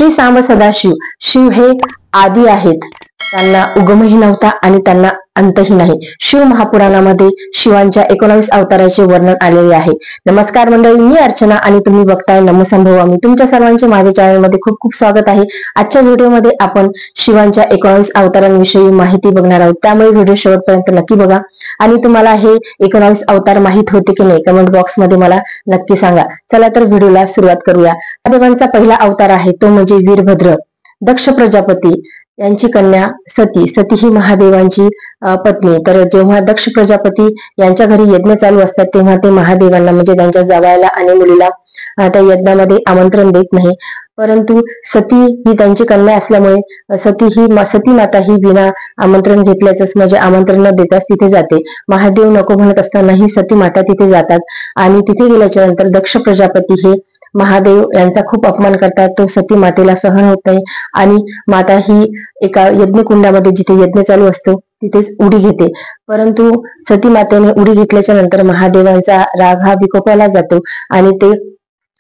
श्री सांब सदाशिव, शिव हे आदी आहेत, त्यांना उगमही नव्हता आणि त्यांना अंतही नाही। शिव महापुराणामध्ये शिवांच्या 19 अवताराचे वर्णन आलेले आहे। नमस्कार मंडळी, मी अर्चना आणि तुम्ही बघताय नमोसंभवामी। तुमच्या सर्वांचे माझ्या चॅनलमध्ये खूप खूप स्वागत आहे। आजच्या व्हिडिओमध्ये आपण शिवांच्या 19 अवतारांविषयी माहिती बघणार आहोत, त्यामुळे व्हिडिओ शेवटपर्यंत नक्की बघा। आणि तुम्हाला हे 19 अवतार माहित होते की नाही कमेंट बॉक्स मध्ये मला नक्की सांगा। चला तर व्हिडिओला सुरुवात करूया। देवांचा पहिला अवतार आहे तो म्हणजे वीरभद्र। दक्ष प्रजापती यांची कन्या सती, सती ही महादेवांची पत्नी। तर जेव्हा दक्ष प्रजापती यांच्या घरी यज्ञ चालू असतात तेव्हा ते महादेवांना म्हणजे त्यांच्या जावयाला आणि मुलीला त्या यज्ञामध्ये आमंत्रण देत नाही, परंतु सती ही त्यांची कन्या असल्यामुळे सती माता ही विना आमंत्रण घेतल्याच म्हणजे आमंत्रण न देताच तिथे जाते। महादेव नको म्हणत असतानाही सती माता तिथे जातात आणि तिथे गेल्याच्या नंतर दक्ष प्रजापती हे महादेव यांचा खूप अपमान करतात। तो सती मातेला सहन होत नाही आणि माता ही एका यज्ञकुंडामध्ये जिथे यज्ञ चालू असतो तिथेच उडी घेते, परंतु सती मातेने उडी घेतल्याच्या नंतर महादेवांचा राग हा विकोपाला जातो आणि ते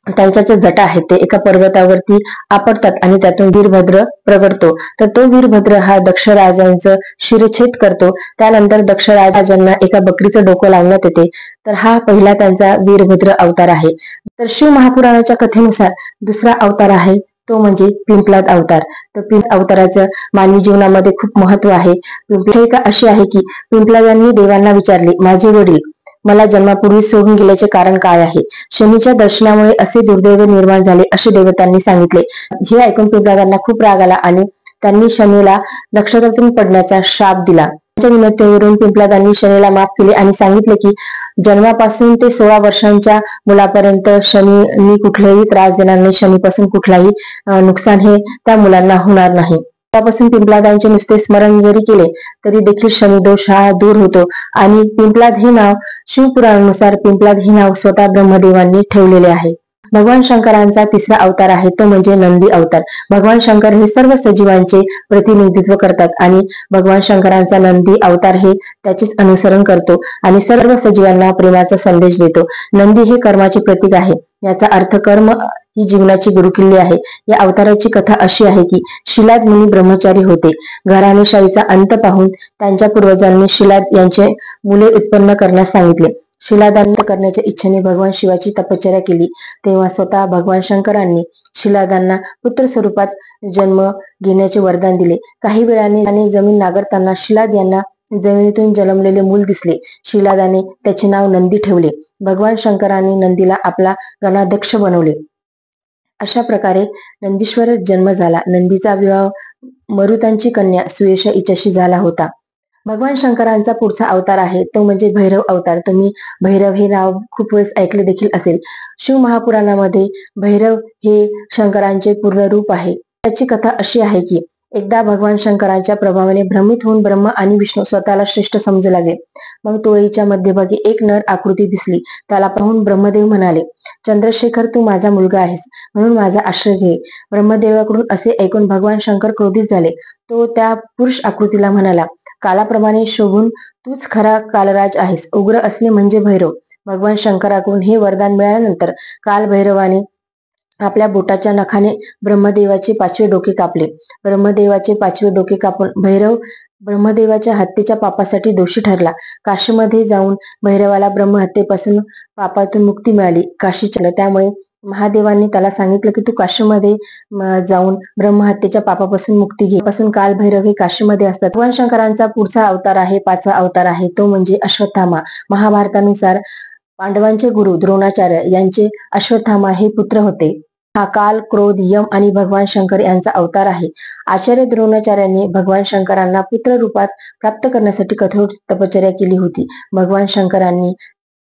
त्यांच्या ज्या जटा आहेत ते एका पर्वतावरती आपटतात आणि त्यातून वीरभद्र प्रगटतो। तर तो वीरभद्र हा दक्षराजांचं शिरच्छेद करतो। त्यानंतर दक्षराजांना एका बकरीचं डोकं लावण्यात येते। तर हा पहिला त्यांचा वीरभद्र अवतार आहे। तर शिव महापुराणाच्या कथेनुसार दुसरा अवतार आहे तो म्हणजे पिंपलाद अवतार। तर पिंपलाद अवताराचं मानवी जीवनामध्ये खूप महत्व आहे। पिंपलाद अशी आहे की पिंपलादांनी देवांना विचारले, माझे वडील मला जन्मापूर्वी सोडून गेल्याचे कारण काय आहे? शनीच्या दर्शनामुळे असे दुर्दैव निर्माण झाले असे देवतांनी सांगितले। हे ऐकून पिंपलादांना खूप राग आला आणि त्यांनी शनीला नक्षत्रातून पडण्याचा शाप दिला। त्याच्या निमित्तावरून पिंपलादांनी शनीला माफ केले आणि सांगितले की जन्मापासून ते 16 वर्षांच्या मुलापर्यंत शनीनी कुठलाही त्रास देणार नाही, शनीपासून कुठलाही नुकसान हे त्या मुलांना होणार नाही। त्यापासून पिंपलादांचे नुसते स्मरण जरी केले तरी देखील शनिदोष हा दूर होतो। आणि पिंपलाद हे नाव शिवपुराणानुसार पिंपलाद हे नाव स्वतः ब्रह्मदेवांनी ठेवलेले आहे। भगवान शंकरांचा तिसरा अवतार आहे तो म्हणजे नंदी अवतार। भगवान शंकर हे सर्व सजीवांचे प्रतिनिधित्व करतात आणि भगवान शंकरांचा नंदी अवतार हे त्याचेच अनुसरण करतो आणि सर्व सजीवांना प्रेमाचा संदेश देतो। नंदी हे कर्माचे प्रतीक आहे, याचा अर्थ कर्म ही जीवनाची गुरुकिल्ली आहे। या अवताराची कथा अशी आहे की शिलाद मुनी ब्रह्मचारी होते। घराणेशाहीचा अंत पाहून त्यांच्या पूर्वजांनी शिलाद यांचे मुले उत्पन्न करण्यास सांगितले। शिलादांत करण्याच्या इच्छेने भगवान शिवाची तपश्चर्या केली, तेव्हा स्वतः भगवान शंकरांनी शिलादांना पुत्र स्वरूपात जन्म घेण्याचे वरदान दिले। काही वेळाने जमीन नांगरताना शिलाद यांना जमिनीतून जन्मलेले मूल दिसले। शिलादाने त्याचे नाव नंदी ठेवले। भगवान शंकरांनी नंदीला आपला गणाध्यक्ष बनवले। अशा प्रकारे नंदीश्वर जन्म झाला। नंदीचा विवाह मरुतांची कन्या सुयशा हिच्याशी झाला होता। भगवान शंकरांचा पुढचा अवतार आहे तो म्हणजे भैरव अवतार। तुम्ही भैरव हे नाव खूप वेळेस ऐकले देखील असेल। शिव महापुराणामध्ये भैरव हे शंकरांचे पूर्ण रूप आहे। त्याची कथा अशी आहे की एकदा भगवान शंकरांच्या प्रभावाने भ्रमित होऊन ब्रह्मा आणि विष्णू स्वतःला श्रेष्ठ समजू लागले। मग तोळीच्या मध्यभागी एक नर आकृती दिसली। त्याला पाहून ब्रह्मदेव म्हणाले, चंद्रशेखर तू माझा मुलगा आहेस म्हणून माझा आश्रय घे। ब्रह्मदेवाकडून असे ऐकून भगवान शंकर क्रोधित झाले। तो त्या पुरुष आकृतीला म्हणाला, कालाप्रमाणे शोभून तूच खरा कालराज आहेस, उग्र असणे म्हणजे भैरव। भगवान शंकराकडून हे वरदान मिळाल्यानंतर कालभैरवाने आपल्या बोटाच्या नखाने ब्रह्मदेवाचे 5वे डोके कापले। ब्रह्मदेवाचे 5वे डोके कापून भैरव ब्रह्मदेवाच्या हत्येच्या पापासाठी दोषी ठरला। काशीमध्ये जाऊन भैरवाला ब्रह्महत्येपासून पापातून मुक्ती मिळाली। काशीच्या त्यामुळे महादेवांनी त्याला सांगितलं की तू काशीमध्ये जाऊन ब्रह्महत्येच्या पापापासून मुक्ती घे। पासून कालभैरव हे काशीमध्ये असतात। भगवान शंकरांचा पुढचा अवतार आहे 5वा अवतार आहे तो म्हणजे अश्वत्थामा। महाभारतानुसार पांडवांचे गुरु द्रोणाचार्य यांचे अश्वत्थामा हे पुत्र होते। हा काल, क्रोध, यम आणि भगवान शंकर यांचा अवतार आहे। आचार्य द्रोणाचार्यांनी भगवान शंकरांना पुत्र रूपात प्राप्त करण्यासाठी कठोर तपश्चर्या केली होती। भगवान शंकरांनी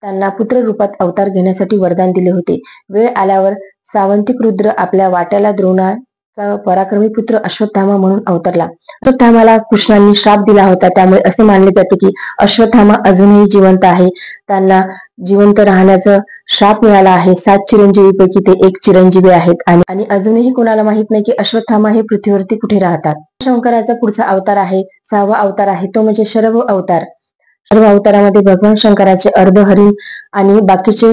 त्यांना पुत्र रूपात अवतार घेण्यासाठी वरदान दिले होते। वेळ आल्यावर सावंतिक रुद्र आपल्या वाट्याला द्रोणाचा पराक्रमी पुत्र अश्वत्थामा म्हणून अवतरला। अश्वत्थामाला कृष्णांनी श्राप दिला होता, त्यामुळे असे मानले जाते की अश्वत्थामा अजूनही जिवंत आहे। त्यांना जिवंत राहण्याचा श्राप मिळाला आहे। 7 चिरंजीवीपैकी ते एक चिरंजीवी आहेत आणि अजूनही कोणाला माहित नाही की अश्वत्थामा हे पृथ्वीवरती कुठे राहतात। शंकराचा पुढचा अवतार आहे 6वा अवतार आहे तो म्हणजे शरभ अवतार। शरभ अवतारामध्ये भगवान शंकराचे अर्ध हरिण आणि बाकीचे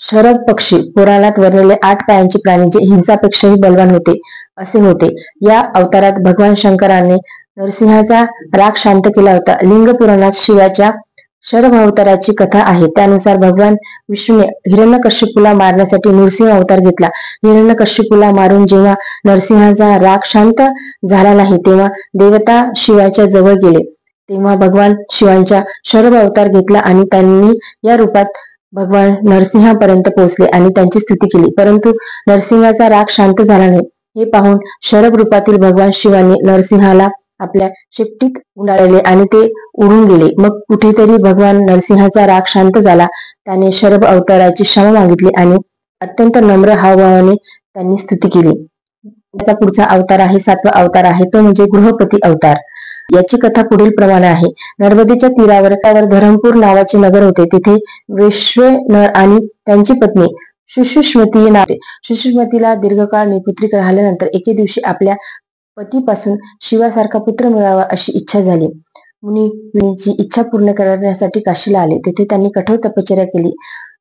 शरभ पक्षी पुराणात वर्णिले 8 पायांचे प्राणी जे हिंसापेक्षाही बलवान होते असे होते. या अवतारात भगवान शंकराने नरसिंहाचा राग शांत केला होता. लिंग पुराणात शिवाच्या शरभ अवताराची कथा आहे. त्यानुसार भगवान विष्णूने हिरण्यकश्यपूला मारण्यासाठी नृसिंह अवतार घेतला. हिरण्यकश्यपूला मारून जेव्हा नरसिंहाचा राग शांत झाला नाही तेव्हा देवता शिवाच्या जवळ गेले. तेव्हा भगवान शिवांच्या शरभ अवतार घेतला आणि त्यांनी या रूपात भगवान नरसिंहापर्यंत पोहोचले आणि त्यांची स्तुती केली. परंतु नरसिंहाचा राग शांत झाला नाही. हे पाहून शरभ रूपातील भगवान शिवाने नरसिंहाला आपल्या शेपटीत गुंडाळले आणि ते उडून गेले. मग कुठेतरी भगवान नरसिंहाचा राग शांत झाला. त्याने शरभ अवताराची क्षमा मागितली आणि अत्यंत नम्र हावभावाने त्यांनी स्तुती केली. त्याचा पुढचा अवतार आहे 7वा अवतार आहे तो म्हणजे गृहपती अवतार. याची कथा पुढील प्रमाणे आहे. नर्मदेच्या तीरावर धरमपूर नावाचे नगर होते. तिथे वैश्वानर आणि त्यांची पत्नी सुषुष्मती नाते. सुषुष्मतीला दीर्घकाळ निपुत्रिक राहिल्यानंतर एके दिवशी आपल्या पतीपासून शिवासारखा पुत्र मिळावा अशी इच्छा झाली. मुनीची इच्छा पूर्ण करण्यासाठी काशीला आले. तेथे त्यांनी कठोर तपश्चर्या केली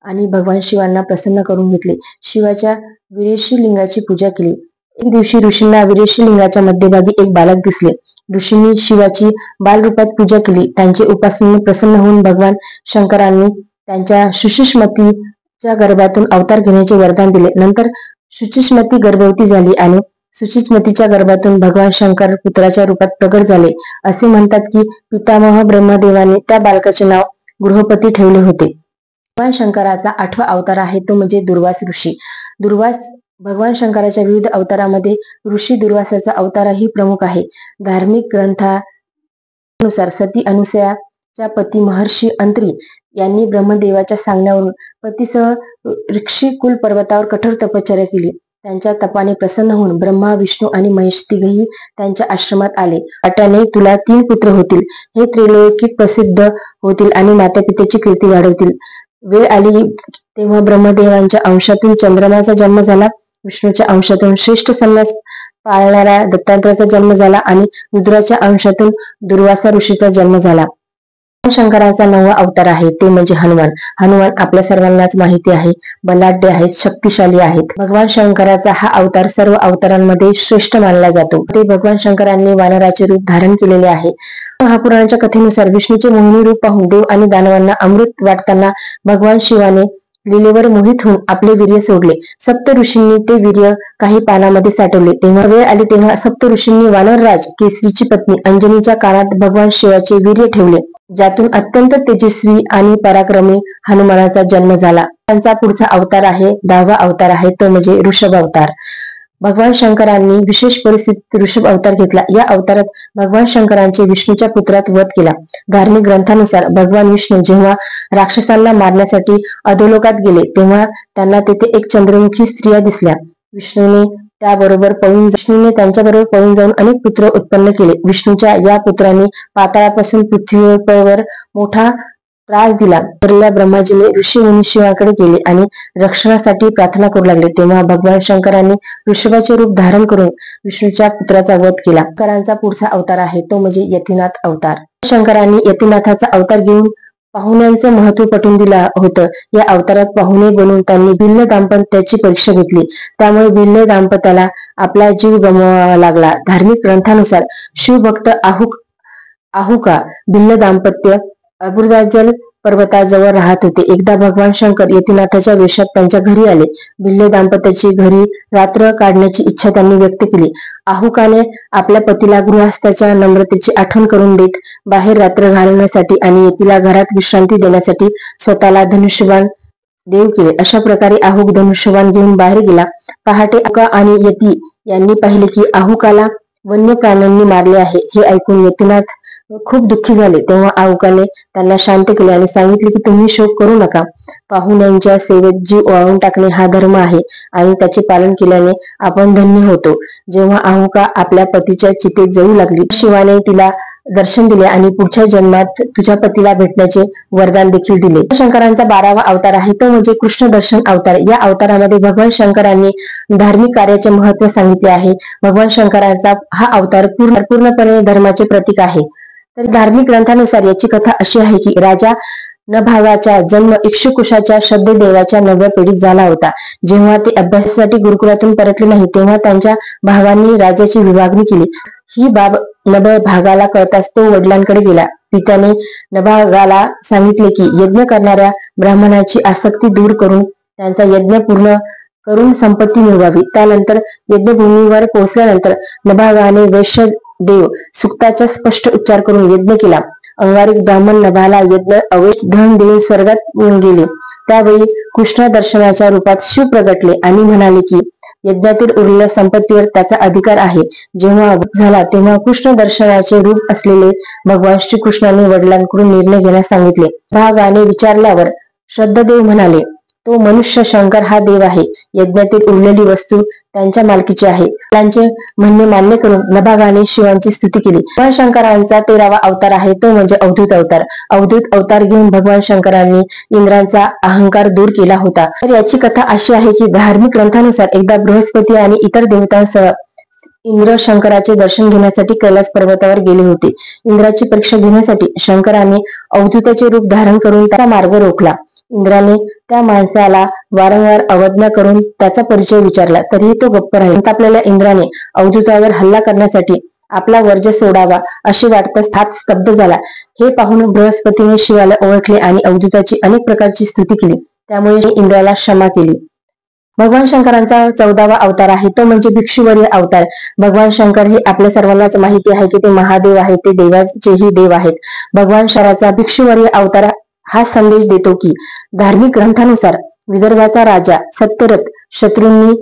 आणि भगवान शिवांना प्रसन्न करून घेतले. शिवाच्या वीरेशी लिंगाची पूजा केली. एक दिवशी ऋषींना वीरेशी लिंगाच्या मध्यभागी एक बालक दिसले. ऋषींनी शिवाची बालरूपात पूजा केली. त्यांचे उपासनेने प्रसन्न होऊन भगवान शंकरांनी त्यांच्या सुषुष्मतीच्या गर्भातून अवतार घेण्याचे वरदान दिले. नंतर सुषुष्मती गर्भवती झाली आणि सुषुष्मतीच्या गर्भातून भगवान शंकर पुत्राच्या रूपात प्रगट झाले. असे म्हणतात की पितामह ब्रह्मदेवाने त्या बालकाचे नाव गृहपती ठेवले होते. भगवान शंकराचा 8वा अवतार आहे तो म्हणजे दुर्वास ऋषी. दुर्वास भगवान शंकराच्या विविध अवतारामध्ये ऋषी दुर्वासाचा अवतारही प्रमुख आहे. धार्मिक ग्रंथानुसार सती अनुसयाच्या पती महर्षी अंत्री यांनी ब्रह्मदेवाच्या सांगण्यावरून पतीसह ऋषिकुल पर्वतावर कठोर तपश्चर्या केली. त्यांच्या तपाने प्रसन्न होऊन ब्रह्मा विष्णू आणि महेश तिघेही त्यांच्या आश्रमात आले. वाट्याने तुला 3 पुत्र होतील. हे त्रैलोकिक प्रसिद्ध होतील आणि मातापित्याची कीर्ती वाढवतील. वेळ आली तेव्हा ब्रह्मदेवांच्या अंशातून चंद्रमाचा जन्म झाला. विष्णूच्या अंशातून श्रेष्ठ संन्यास पाळणाऱ्या दत्तात्रयाचा जन्म झाला आणि रुद्राच्या अंशातून दुर्वासा ऋषीचा जन्म झाला. शंकराचा 9वा अवतार आहे ते म्हणजे हनुमान. हनुमान आपल्या सर्वांनाच माहिती आहे, बलाढ्य आहेत, शक्तिशाली आहेत. भगवान शंकराचा हा अवतार सर्व अवतारांमध्ये श्रेष्ठ मानला जातो. ते भगवान शंकरांनी वानराचे रूप धारण केलेले आहे. महापुराणाच्या कथेनुसार विष्णूचे मोहिनी रूप पाहून देव आणि दानवांना अमृत वाटताना भगवान शिवाने लीलेवर मोहित होऊन आपले वीर्य सोडले. सप्त ऋषींनी ते वीर्य काही पानामध्ये साठवले. तेव्हा वेळ आली तेव्हा सप्त ऋषींनी वानरराज केसरीची पत्नी अंजनीच्या कानात भगवान शिवाचे वीर्य ठेवले, ज्यातून अत्यंत तेजस्वी आणि पराक्रमी हनुमानाचा जन्म झाला. त्यांचा पुढचा अवतार आहे 10वा अवतार आहे तो म्हणजे ऋषभ अवतार. भगवान शंकरांनी विशेष परिस्थितीत ऋषभ अवतार घेतला. या अवतारात भगवान शंकरांचे विष्णूच्या पुत्रात वध केला. धार्मिक ग्रंथानुसार भगवान विष्णू जेव्हा राक्षसांना मारण्यासाठी अधोलोकात गेले तेव्हा त्यांना तेथे एक चंद्रमुखी स्त्रिया दिसल्या. विष्णूने त्यांच्याबरोबर पळून जाऊन अनेक पुत्र उत्पन्न केले. विष्णूच्या या पुत्रांनी पाताळापासून पृथ्वीवर मोठा त्रास दिला. तरल्या ब्रह्माजीने ऋषी मुनी शिवाकडे गेले आणि रक्षणासाठी प्रार्थना करू लागले. तेव्हा भगवान शंकरांनी ऋषभाचे रूप धारण करून विष्णूच्या पुत्राचा वध केला. शंकरांचा पुढचा अवतार आहे तो म्हणजे यतीनाथ अवतार. शंकरांनी यतीनाथाचा अवतार घेऊन पाहुण्यांचं महत्व पटवून दिलं होतं. या अवतारात पाहुणे बनून त्यांनी भिल्ल दाम्पत्याची परीक्षा घेतली. त्यामुळे भिल्ल दाम्पत्याला आपला जीव गमवावा लागला. धार्मिक ग्रंथानुसार शिवभक्त आहुका भिल्ल दाम्पत्य अबुर्दाजल पर्वताजवळ राहत होते. एकदा भगवान शंकर यतीनाथाच्या वेशात त्यांच्या घरी आले. भिल्ल दाम्पत्याची घरी रात्र काढण्याची इच्छा त्यांनी व्यक्त केली. आहुकाने आपल्या पतीला गृहस्थाच्या नम्रतेची आठवण करून देत बाहेर रात्र घालवण्यासाठी आणि यतीला घरात विश्रांती देण्यासाठी स्वतःला धनुष्यबाण देव केले. अशा प्रकारे आहुक धनुष्यबाण घेऊन बाहेर गेला. पहाटे आहुका आणि यती यांनी पाहिले की आहुकाला वन्य प्राण्यांनी मारले आहे. हे ऐकून यतीनाथ खूप दुःखी झाले. तेव्हा आहुकाने त्यांना शांत केले आणि सांगितले की तुम्ही शोक करू नका. पाहुण्यांच्या सेवेत जीव ओवाळून टाकणे हा धर्म आहे आणि त्याचे पालन केल्याने आपण धन्य होतो. जेव्हा आहुका आपल्या पतीच्या चितेत जळू लागली शिवाने तिला दर्शन दिले आणि पुढच्या जन्मात तुझ्या पतीला भेटण्याचे वरदान देखील दिले. शंकरांचा 12वा अवतार आहे तो म्हणजे कृष्ण दर्शन अवतार. या अवतारामध्ये भगवान शंकरांनी धार्मिक कार्याचे महत्व सांगितले आहे. भगवान शंकरांचा हा अवतार पूर्णपणे धर्माचे प्रतीक आहे. तर धार्मिक ग्रंथानुसार याची कथा अशी आहे की राजा नभागाचा जन्म इक्षुकुशाच्या श्रद्धेदेवाच्या 9व्या पिढीत झाला होता. जेव्हा ते अभ्यासासाठी गुरुकुलातून परतले नाही तेव्हा त्यांच्या भावांनी राज्याची विभागणी केली. ही बाब नभभागाला कळताच तो वडिलांकडे गेला. पित्याने नभागाला सांगितले की यज्ञ करणाऱ्या ब्राह्मणाची आसक्ती दूर करून त्यांचा यज्ञ पूर्ण करून संपत्ती मिळवावी. त्यानंतर यज्ञभूमीवर पोहोचल्यानंतर नभागाने वैश्यदेव सूक्ताचा स्पष्ट उच्चार करून यज्ञ केला. अंगारिक ब्राह्मण नभाला यज्ञ अवेश धन देऊन स्वर्गात गेले. त्यावेळी कृष्ण दर्शनाच्या रूपात शिव प्रगटले आणि म्हणाले की यज्ञातील उरलेल्या संपत्तीवर त्याचा अधिकार आहे. जेव्हा झाला तेव्हा कृष्ण दर्शनाचे रूप असलेले भगवान श्रीकृष्णाने वडिलांकडून निर्णय घेण्यास सांगितले. भागाने विचारल्यावर श्रद्धदेव म्हणाले, तो मनुष्य शंकर हा देव आहे. यज्ञातील उरलेली वस्तू त्यांच्या मालकीची आहे. त्यांचे म्हणणे मान्य करून नभागाने शिवांची स्तुती केली. भगवान शंकरांचा 13वा अवतार आहे तो म्हणजे अवधूत अवतार. अवधूत अवतार घेऊन भगवान शंकरांनी इंद्रांचा अहंकार दूर केला होता. तर याची कथा अशी आहे की धार्मिक ग्रंथानुसार एकदा बृहस्पती आणि इतर देवतांसह इंद्र शंकराचे दर्शन घेण्यासाठी कैलास पर्वतावर गेले होते. इंद्राची परीक्षा घेण्यासाठी शंकराने अवधूताचे रूप धारण करून त्याचा मार्ग रोखला. इंद्राने त्या माणसाला वारंवार अवज्ञा करून त्याचा परिचय विचारला तरीही तो गप्प राहिला. आपल्याला इंद्राने अवधूतावर हल्ला करण्यासाठी आपला वर्ज सोडावा असे वाटताच हात स्तब्ध झाला. हे पाहून बृहस्पतीने शिवाला ओळखले आणि अवधूताची अनेक प्रकारची स्तुती केली. त्यामुळे इंद्राला क्षमा केली. भगवान शंकरांचा 14वा अवतार आहे तो म्हणजे भिक्षुवर्य अवतार. भगवान शंकर हे आपल्या सर्वांनाच माहिती आहे की ते महादेव आहेत, ते देवाचेही देव आहेत. भगवान शंकराचा भिक्षुवर्य अवतार हा संदेश देतो की धार्मिक ग्रंथानुसार विदर्भाचा राजा सत्यरथ शत्रूंनी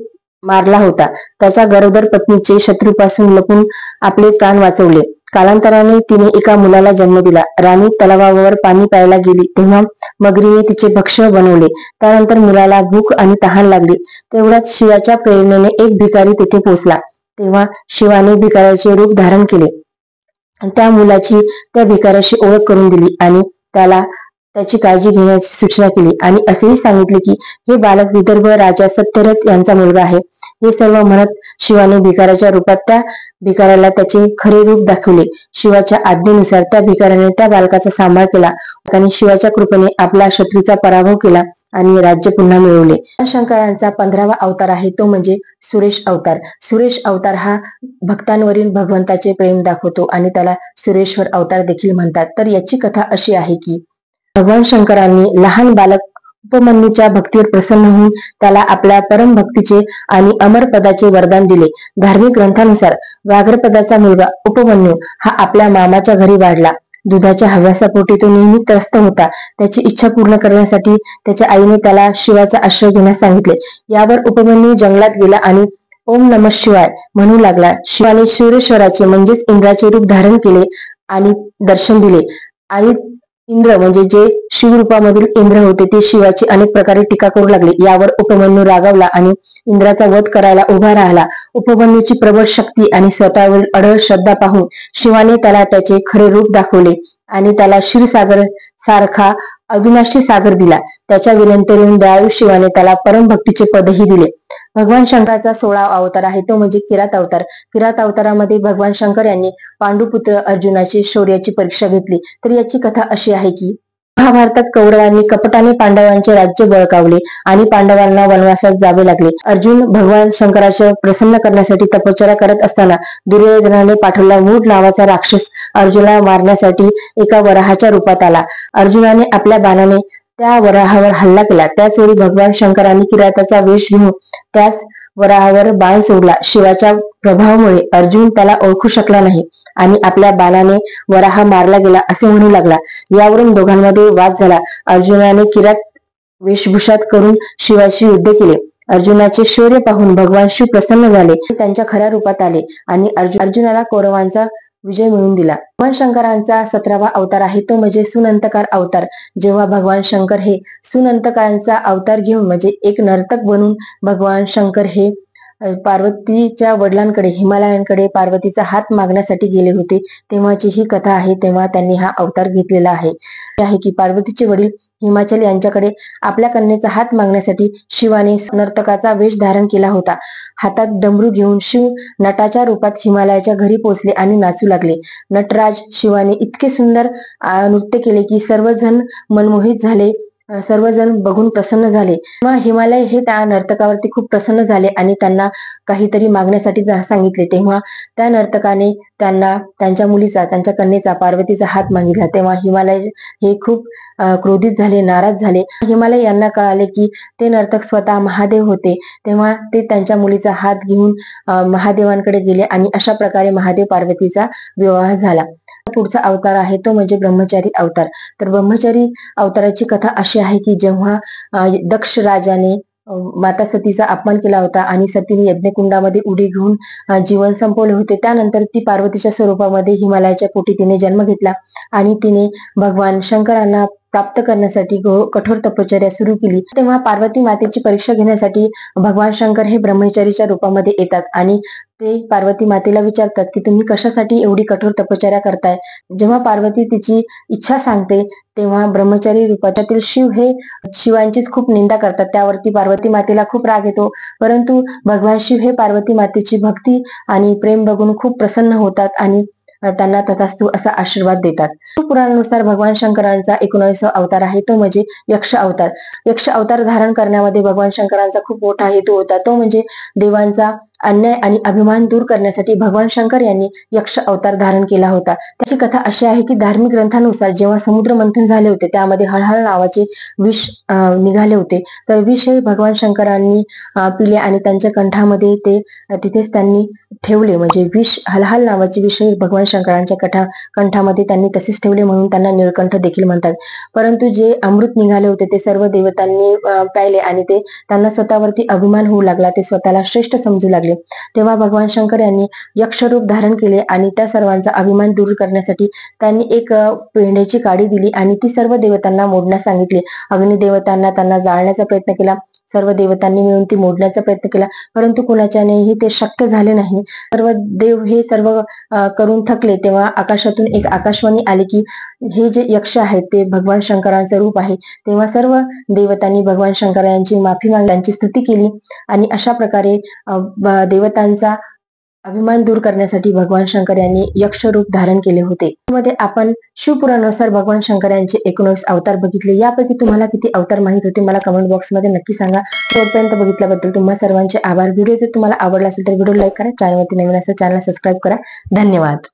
मारला होता. त्याच्या गरोदर पत्नीचे शत्रूपासून लपून आपले प्राण वाचवले. कालांतराने तिने एका मुलाला जन्म दिला. राणी तलावावर पाणी प्यायला गेली तेव्हा मगरीने तिचे भक्ष्य बनवले. त्यानंतर मुलाला भूक आणि तहान लागली. तेवढ्यात शिवाच्या प्रेरणेने एक भिकारी तिथे पोहोचला. तेव्हा शिवाने भिकाऱ्याचे रूप धारण केले. त्या मुलाची त्या भिकाऱ्याशी ओळख करून दिली आणि त्याला त्याची काळजी घेण्याची सूचना केली आणि असेही सांगितले की हे बालक विदर्भ राजा सत्यरथ यांचा मुलगा आहे. हे सर्व म्हणत शिवाने भिकाऱ्याच्या रूपात त्या भिकाऱ्याला त्याचे खरे रूप दाखवले. शिवाच्या आज्ञेनुसार त्या भिकाऱ्याने त्या बालकाचा सांभाळ केला आणि शिवाच्या कृपेने आपला शत्रूचा पराभव केला आणि राज्य पुन्हा मिळवले. शंकरांचा 15वा अवतार आहे तो म्हणजे सुरेश अवतार. सुरेश अवतार हा भक्तांवरील भगवंताचे प्रेम दाखवतो आणि त्याला सुरेश्वर अवतार देखील म्हणतात. तर याची कथा अशी आहे की भगवान शंकरांनी लहान बालक उपमन्यूच्या भक्तीवर प्रसन्न होऊन त्याला आपल्या परम भक्तीचे आणि अमर पदाचे वरदान दिले. धार्मिक ग्रंथानुसार व्याघ्रपदाचा मुलगा उपमन्यू हा आपल्या मामाच्या घरी वाढला. दुधाच्या हव्यासापोटी तो नेहमी त्रस्त होता. त्याची इच्छा पूर्ण करण्यासाठी त्याच्या आईने त्याला शिवाचा आश्रय घेण्यास सांगितले. यावर उपमन्यू जंगलात गेला आणि ओम नमः शिवाय म्हणू लागला. शिवाने सुरेश्वराचे म्हणजेच इंद्राचे रूप धारण केले आणि दर्शन दिले आणि इंद्र म्हणजे जे शिवरूपामधील इंद्र होते ते शिवाची अनेक प्रकारे टीका करू लागले. यावर उपमन्यू रागावला आणि इंद्राचा वध करायला उभा राहिला. उपमन्यूची प्रबळ शक्ती आणि स्वतःवरील अढळ श्रद्धा पाहून शिवाने त्याला त्याचे खरे रूप दाखवले आणि त्याला क्षीरसागर सारखा अविनाशी सागर दिला. त्याच्या विनंतीवरून दयाळू शिवाने त्याला परम भक्तीचे पदही दिले. भगवान शंकराचा 16वा अवतार आहे तो म्हणजे किरात अवतार. किरात अवतारामध्ये भगवान शंकर यांनी पांडुपुत्र अर्जुनाची शौर्याची परीक्षा घेतली. तर याची कथा अशी आहे की महाभारतात कौरवांनी कपटाने पांडवांचे राज्य बळकावले आणि पांडवांना वनवासात जावे लागले. अर्जुन भगवान शंकराचे प्रसन्न करण्यासाठी तपश्चर्या करत असताना दुर्योधनाने पाठवला मूढ नावाचा राक्षस अर्जुनाला मारण्यासाठी एका वराहाच्या रूपात आला. अर्जुनाने आपल्या बाणाने त्या वराहावर हल्ला केला. त्याचवेळी भगवान शंकरांनी किराताचा वेश घेऊन त्याच वराहावर बाण सोडला. शिवाच्या प्रभावामुळे अर्जुन त्याला ओळखू शकला नाही आणि आपल्या बाणाने वराह मारला गेला असे म्हणू लागला. यावरून दोघांमध्ये वाद झाला. अर्जुनाने किरात वेशभूषात करून शिवाशी युद्ध केले. अर्जुनाचे शौर्य पाहून भगवान शिव प्रसन्न झाले. त्यांच्या खऱ्या रूपात आले आणि अर्जुनाला कौरवांचा विजय मिळवून दिला. भगवान शंकरांचा 17वा अवतार आहे तो म्हणजे सुनंतकार अवतार. जेव्हा भगवान शंकर हे सुनंतकांचा अवतार घेऊन म्हणजे एक नर्तक बनून भगवान शंकर हे पार्वतीच्या वडिलांकडे हिमालयांकडे पार्वतीचा हात मागण्यासाठी गेले होते तेव्हाची ही कथा आहे. तेव्हा त्यांनी हा अवतार घेतलेला आहे की पार्वतीचे वडील हिमाचल यांच्याकडे आपल्या कन्येचा हात मागण्यासाठी शिवाने नर्तकाचा वेश धारण केला होता. हातात डमरू घेऊन शिव नटाच्या रूपात हिमालयाच्या घरी पोहोचले आणि नाचू लागले. नटराज शिवाने इतके सुंदर नृत्य केले की सर्वजण मनमोहित झाले. सर्वजण बघून प्रसन्न झाले. तेव्हा हिमालय हे त्या नर्तकावरती खूप प्रसन्न झाले आणि त्यांना काहीतरी मागण्यासाठी सांगितले. तेव्हा त्या नर्तकाने त्यांना त्यांच्या मुलीचा, त्यांच्या कन्येचा, पार्वतीचा हात मागितला. तेव्हा हिमालय हे खूप क्रोधित झाले, नाराज झाले. हिमालय यांना कळाले की ते नर्तक स्वतः महादेव होते. तेव्हा ते त्यांच्या मुलीचा हात घेऊन महादेवांकडे गेले आणि अशा प्रकारे महादेव पार्वतीचा विवाह झाला. पुढचा अवतार आहे तो म्हणजे ब्रह्मचारी अवतार. तर ब्रह्मचारी अवताराची कथा अशी आहे की जेव्हा दक्ष राजाने माता सतीचा अपमान केला होता आणि सतीने यज्ञकुंडामध्ये उडी घेऊन जीवन संपवले होते, त्यानंतर ती पार्वतीच्या स्वरूपामध्ये हिमालयाच्या पोटी तिने जन्म घेतला आणि तिने भगवान शंकरांना प्राप्त करण्यासाठी कठोर तपश्चर्या सुरू केली. तेव्हा पार्वती मातेची परीक्षा घेण्यासाठी भगवान शंकर हे ब्रह्मचारीच्या रूपामध्ये येतात आणि ते पार्वती मातेला विचारतात की तुम्ही कशासाठी एवढी कठोर तपश्चर्या करताय. जेव्हा पार्वती तिची इच्छा सांगते तेव्हा ब्रह्मचारी रूपातील शिव हे शिवांचीच खूप निंदा करतात. त्यावरती पार्वती मातेला खूप राग येतो. परंतु भगवान शिव हे पार्वती मातेची भक्ती आणि प्रेम बघून खूप प्रसन्न होतात आणि त्यांना तथास्तु असा आशीर्वाद देतात. पुराणानुसार भगवान शंकरांचा 19वा अवतार आहे तो म्हणजे यक्ष अवतार. यक्ष अवतार धारण करण्यामध्ये भगवान शंकरांचा खूप मोठा हेतू होता. तो म्हणजे देवांचा अन्याय आणि अभिमान दूर करण्यासाठी भगवान शंकर यांनी यक्ष अवतार धारण केला होता. त्याची कथा अशी आहे की धार्मिक ग्रंथानुसार जेव्हा समुद्र मंथन झाले होते त्यामध्ये हळहळ नावाचे विष निघाले होते. तर विष हे भगवान शंकरांनी पिले आणि त्यांच्या कंठामध्ये ते तिथेच त्यांनी ठेवले. म्हणजे विष, हलहल नावाचे विष भगवान शंकरांच्या कंठामध्ये त्यांनी तसेच ठेवले म्हणून त्यांना निळकंठ देखील म्हणतात. परंतु जे अमृत निघाले होते ते सर्व देवतांनी प्यायले आणि ते त्यांना स्वतःवरती अभिमान होऊ लागला. ते स्वतःला श्रेष्ठ समजू लागले. तेव्हा भगवान शंकर यांनी यक्ष रूप धारण केले आणि त्या सर्वांचा अभिमान दूर करण्यासाठी त्यांनी एक पेंड्याची काडी दिली आणि ती सर्व देवतांना मोडण्यास सांगितली. अग्निदेवतांना त्यांना जाळण्याचा प्रयत्न केला. सर्व देवतांनी मिळून ती मोडण्याचा प्रयत्न केला, परंतु कुणाच्यानेही ते शक्य झाले नाही. सर्व देव हे सर्व करून थकले. तेव्हा आकाशातून एक आकाशवाणी आली की हे जे यक्ष आहेत ते भगवान शंकरांचं रूप आहे. तेव्हा सर्व देवतांनी भगवान शंकर यांची माफी मागली, त्यांची स्तुती केली आणि अशा प्रकारे देवतांचा अभिमान दूर करण्यासाठी भगवान शंकर यांनी यक्ष रूप धारण केले होते. त्यामध्ये आपण शिवपुराणानुसार भगवान शंकर यांचे 19 अवतार बघितले. यापैकी तुम्हाला किती अवतार माहित होते मला कमेंट बॉक्स मध्ये नक्की सांगा. शेवटपर्यंत बघितल्याबद्दल तुम्हा सर्वांचे आभार. व्हिडिओ जर तुम्हाला आवडला असेल तर व्हिडिओ लाईक करा. चॅनलवरती नवीन असेल चॅनल सबस्क्राईब करा. धन्यवाद.